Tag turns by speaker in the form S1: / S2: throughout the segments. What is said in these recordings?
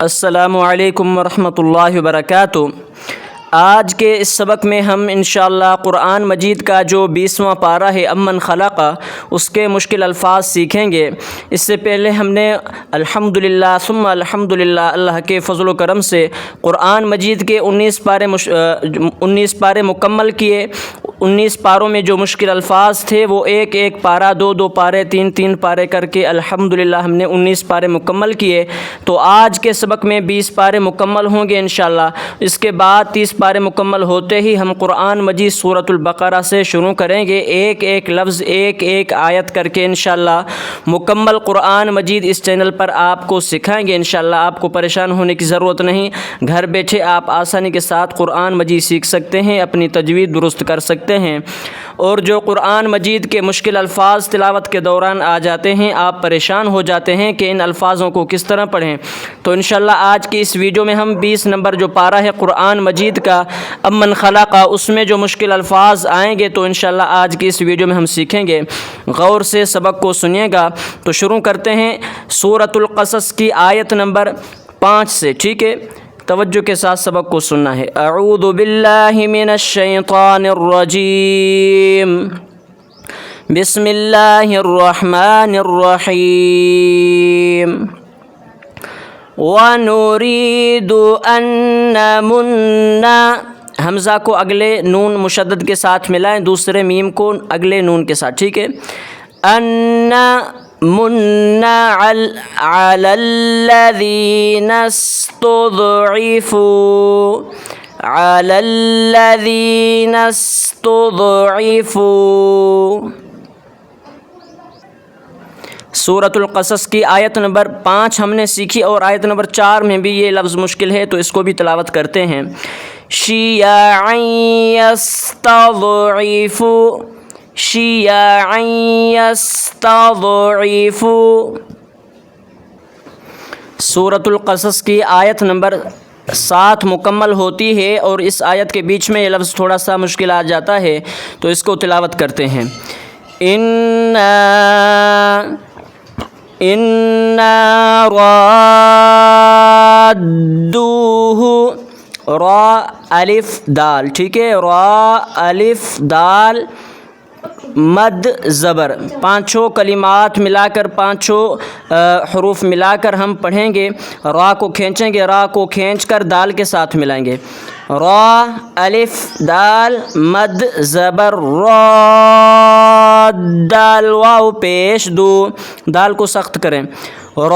S1: السلام علیکم ورحمۃ اللہ وبرکاتہ۔ آج کے اس سبق میں ہم انشاءاللہ قرآن مجید کا جو 20واں پارہ ہے امن خلق، اس کے مشکل الفاظ سیکھیں گے۔ اس سے پہلے ہم نے الحمدللہ ثم الحمدللہ اللہ کے فضل و کرم سے قرآن مجید کے 19 پارے مکمل کیے۔ 19 پاروں میں جو مشکل الفاظ تھے وہ ایک ایک پارہ، دو پارے، تین پارے کر کے الحمدللہ ہم نے 19 پارے مکمل کیے۔ تو آج کے سبق میں 20 پارے مکمل ہوں گے انشاءاللہ۔ اس کے بعد 30 پارے مکمل ہوتے ہی ہم قرآن مجید سورۃ البقرہ سے شروع کریں گے، ایک ایک لفظ، ایک ایک آیت کر کے انشاءاللہ مکمل قرآن مجید اس چینل پر آپ کو سکھائیں گے انشاءاللہ۔ آپ کو پریشان ہونے کی ضرورت نہیں، گھر بیٹھے آپ آسانی کے ساتھ قرآن مجید سیکھ سکتے ہیں، اپنی تجوید درست کر سکتے ہیں۔ اور جو قرآن مجید کے مشکل الفاظ تلاوت کے دوران آ جاتے ہیں، آپ پریشان ہو جاتے ہیں کہ ان الفاظوں کو کس طرح پڑھیں، تو انشاءاللہ آج کی اس ویڈیو میں ہم 20 نمبر جو پارہ ہے قرآن مجید کا امن خلق، اس میں جو مشکل الفاظ آئیں گے تو انشاءاللہ آج کی اس ویڈیو میں ہم سیکھیں گے۔ غور سے سبق کو سنیے گا۔ تو شروع کرتے ہیں سورۃ القصص کی آیت نمبر 5 سے، ٹھیک ہے؟ توجہ کے ساتھ سبق کو سننا ہے۔ اعوذ باللہ من الشیطان الرجیم، بسم اللہ الرحمن الرحیم۔ وَنُرِيدُ أَن نَّمُنَّ، حمزہ کو اگلے نون مشدد کے ساتھ ملائیں، دوسرے میم کو اگلے نون کے ساتھ، ٹھیک ہے؟ أَن نَّمُنَّ عَلَى الَّذِينَ اسْتُضْعِفُوا، عَلَى الَّذِينَ اسْتُضْعِفُوا۔ سورۃ القصص کی آیت نمبر 5 ہم نے سیکھی، اور آیت نمبر 4 میں بھی یہ لفظ مشکل ہے تو اس کو بھی تلاوت کرتے ہیں۔ شِيَعًا يَسْتَضْعِفُوا، شِيَعًا يَسْتَضْعِفُوا۔ سورۃ القصص کی آیت نمبر 7 مکمل ہوتی ہے، اور اس آیت کے بیچ میں یہ لفظ تھوڑا سا مشکل آ جاتا ہے تو اس کو تلاوت کرتے ہیں۔ إِنَّا رَادُّوهُ، را الف دال، ٹھیک ہے؟ را الف دال مد زبر، پانچوں کلمات ملا کر، پانچوں حروف ملا کر ہم پڑھیں گے۔ را کو کھینچیں گے، را کو کھینچ کر دال کے ساتھ ملائیں گے۔ را الف دال مد زبر را، دال واو پیش دو، دال کو سخت کریں۔ رادوہ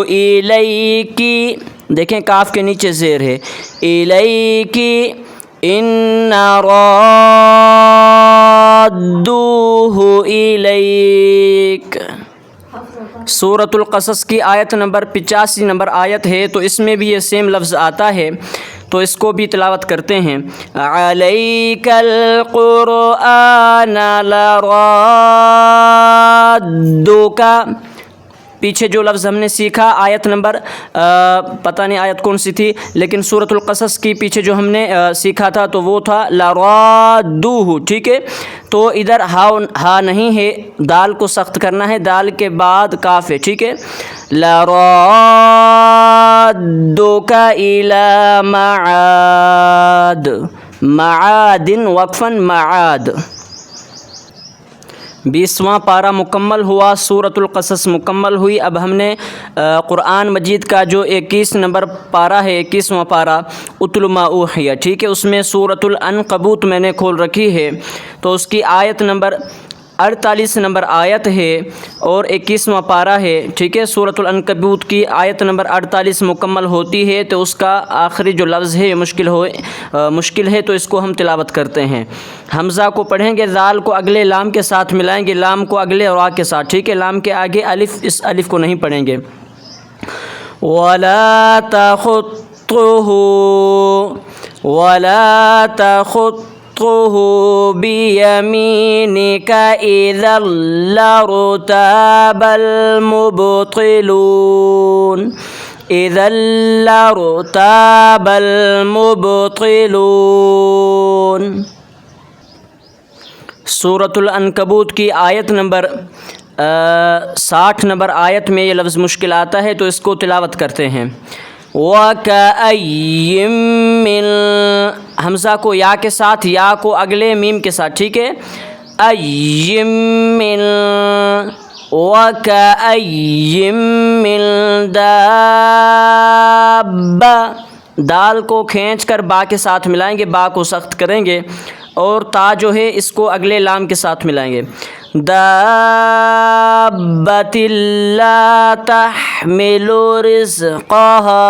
S1: الیکی، دیکھیں کاف کے نیچے زیر ہے، الیکی، ان رادوہ الیک۔ سورۃ القصص کی آیت نمبر 85 نمبر آیت ہے، تو اس میں بھی یہ سیم لفظ آتا ہے تو اس کو بھی تلاوت کرتے ہیں۔ علیک القرآن لرادک، پیچھے جو لفظ ہم نے سیکھا آیت نمبر پتہ نہیں آیت کون سی تھی، لیکن سورۃ القصص کی پیچھے جو ہم نے سیکھا تھا تو وہ تھا لرادوہ، ٹھیک ہے؟ تو ادھر ہا نہیں ہے، دال کو سخت کرنا ہے، دال کے بعد کاف ہے، ٹھیک ہے؟ لرادک الی معاد، معاد وقفاً معاد۔ 20واں پارہ مکمل ہوا، سورۃ القصص مکمل ہوئی۔ اب ہم نے قرآن مجید کا جو 21 نمبر پارہ ہے، 21واں پارہ اتل ما اوحی، ٹھیک ہے؟ اس میں سورۃ العنکبوت میں نے کھول رکھی ہے، تو اس کی آیت نمبر 48 نمبر آیت ہے اور 21واں پارہ ہے، ٹھیک ہے؟ سورۃ العنکبوت کی آیت نمبر 48 مکمل ہوتی ہے، تو اس کا آخری جو لفظ ہے مشکل ہے تو اس کو ہم تلاوت کرتے ہیں۔ حمزہ کو پڑھیں گے، ذال کو اگلے لام کے ساتھ ملائیں گے، لام کو اگلے را کے ساتھ، ٹھیک ہے؟ لام کے آگے الف، اس الف کو نہیں پڑھیں گے۔ وَلَا تَخُطُّهُ، وَلَا تَخُطُّهُ بِيَمِينِكَ إِذًا لَّارْتَابَ الْمُبْطِلُونَ، إِذًا لَّارْتَابَ الْمُبْطِلُونَ۔ سورۃ العنکبوت کی آیت نمبر 60 نمبر آیت میں یہ لفظ مشکل آتا ہے تو اس کو تلاوت کرتے ہیں۔ وَكَأَيٍّ مِّن، حمزہ کو یا کے ساتھ، یا کو اگلے میم کے ساتھ، ٹھیک ہے۔ أَيٍّ مِّن، وَكَأَيٍّ مِّن دَابَّةٍ، دال کو کھینچ کر با کے ساتھ ملائیں گے، با کو سخت کریں گے، اور تا جو ہے اس کو اگلے لام کے ساتھ ملائیں گے۔ دَابَّةٍ لَّا تَحْمِلُ رِزْقَهَا۔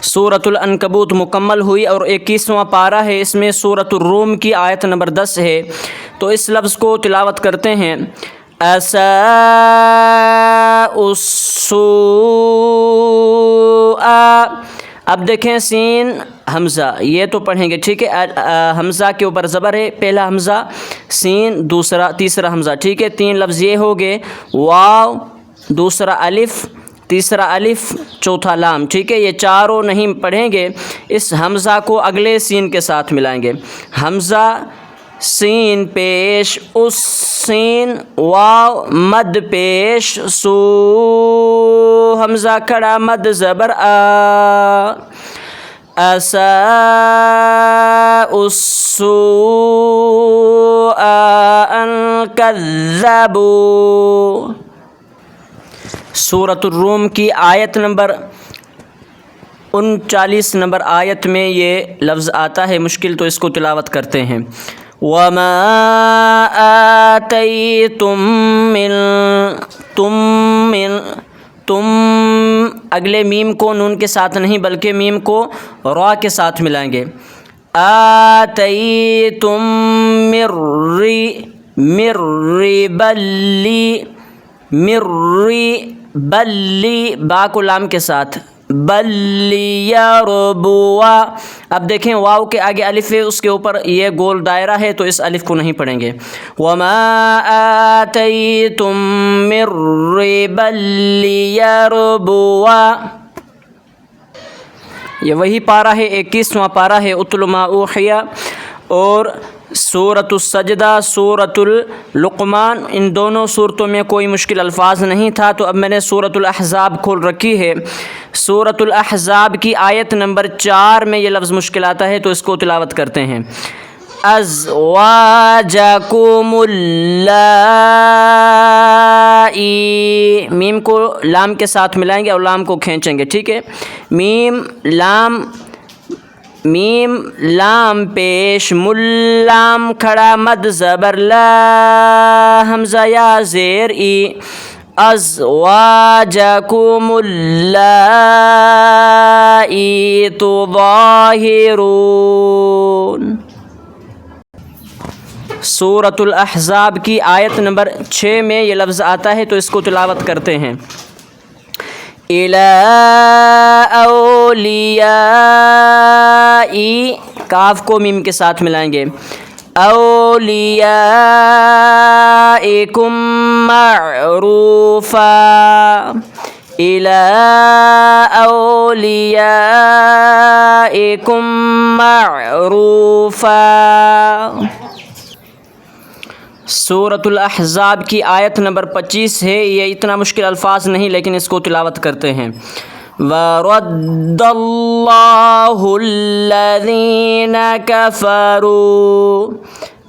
S1: سورۃ العنکبوت مکمل ہوئی اور 21واں پارہ ہے، اس میں سورۃ الروم کی آیت نمبر 10 ہے، تو اس لفظ کو تلاوت کرتے ہیں۔ أَسَاءُ السُّوءَ، اب دیکھیں سین حمزہ، یہ تو پڑھیں گے، ٹھیک ہے۔ حمزہ کے اوپر زبر ہے، پہلا حمزہ، سین، تیسرا حمزہ، ٹھیک ہے۔ 3 لفظ یہ ہو گئے، واو، دوسرا الف، تیسرا الف، چوتھا لام، ٹھیک ہے۔ یہ چاروں نہیں پڑھیں گے، اس حمزہ کو اگلے سین کے ساتھ ملائیں گے۔ حمزہ، سین پیش اس، سین، واو مد پیش سو، حمزہ کھڑا مد زبر آ۔ أَسَاءُ السُّوءَ أَن كَذَّبُوا۔ سورۃ الروم کی آیت نمبر 39 نمبر آیت میں یہ لفظ آتا ہے مشکل، تو اس کو تلاوت کرتے ہیں۔ وَمَا آتَيْتُم تم اگلے میم کو نون کے ساتھ نہیں بلکہ میم کو را کے ساتھ ملائیں گے۔ آتَيْتُم بلی، با کو لام کے ساتھ، بلی یربوا، اب دیکھیں واو کے آگے الف ہے، اس کے اوپر یہ گول دائرہ ہے، تو اس الف کو نہیں پڑھیں گے۔ وما آتیتم من ربا لیربوا، یہ وہی پارہ ہے، 21واں پارہ ہے، اتل ما اوحی، اور سورۃ السجدہ، سورۃ اللقمان، ان دونوں صورتوں میں کوئی مشکل الفاظ نہیں تھا، تو اب میں نے سورۃ الاحزاب کھول رکھی ہے۔ سورۃ الاحزاب کی آیت نمبر 4 میں یہ لفظ مشکل آتا ہے، تو اس کو تلاوت کرتے ہیں۔ ازواجکم اللائی، میم کو لام کے ساتھ ملائیں گے اور لام کو کھینچیں گے، ٹھیک ہے۔ میم لام پیش ملام کھڑا مد زبر لا، حمزہ یا زیر ای، ازواجکم اللائی تظاہرون۔ سورۃ الاحزاب کی آیت نمبر 6 میں یہ لفظ آتا ہے، تو اس کو تلاوت کرتے ہیں۔ إِلَىٰ أَوْلِيَاءِ، کاف کو میم کے ساتھ ملائیں گے، أَوْلِيَائِكُمْ مَعْرُوفًا، إِلَىٰ أَوْلِيَائِكُمْ مَعْرُوفًا۔ سورۃ الاحزاب کی آیت نمبر 25 ہے، یہ اتنا مشکل الفاظ نہیں، لیکن اس کو تلاوت کرتے ہیں۔ وَرَدَّ اللَّهُ الَّذِينَ كَفَرُوا،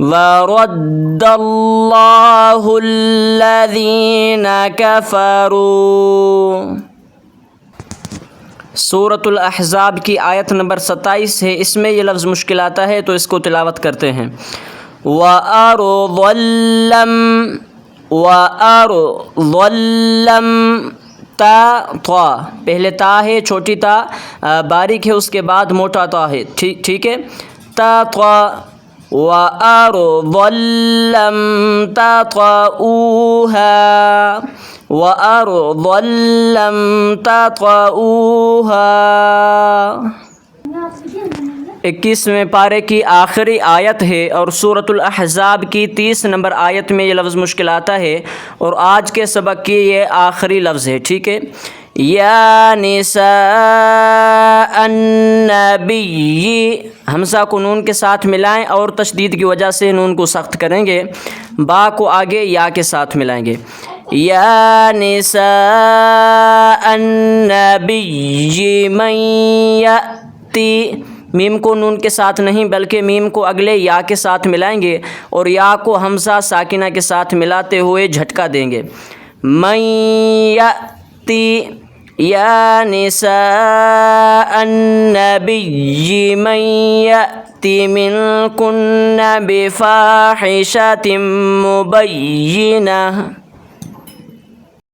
S1: وَرَدَّ اللَّهُ الَّذِينَ كَفَرُوا۔ سورۃ الاحزاب کی آیت نمبر 27 ہے، اس میں یہ لفظ مشکل آتا ہے، تو اس کو تلاوت کرتے ہیں۔ وَأَرْضًا لَّمْ، تا پہلے تا ہے، چھوٹی تا باریک ہے، اس کے بعد موٹا تا ہے، ٹھیک ہے۔ تا وَأَرْضًا لَّمْ تَطَئُوهَا، وَأَرْضًا لَّمْ تَطَئُوهَا۔ 21ویں پارے کی آخری آیت ہے، اور سورۃ الاحزاب کی 30 نمبر آیت میں یہ لفظ مشکل آتا ہے، اور آج کے سبق کی یہ آخری لفظ ہے، ٹھیک ہے۔ یا نساء النبی، ہمزہ کو نون کے ساتھ ملائیں اور تشدید کی وجہ سے نون کو سخت کریں گے، با کو آگے یا کے ساتھ ملائیں گے، یا نساء النبی من یأتی، میم کو نون کے ساتھ نہیں بلکہ میم کو اگلے یا کے ساتھ ملائیں گے اور یا کو حمزہ ساکنہ کے ساتھ ملاتے ہوئے جھٹکا دیں گے، من یأتی، یا نساء النبی من یأتی منکن بفاحشۃ مبینہ۔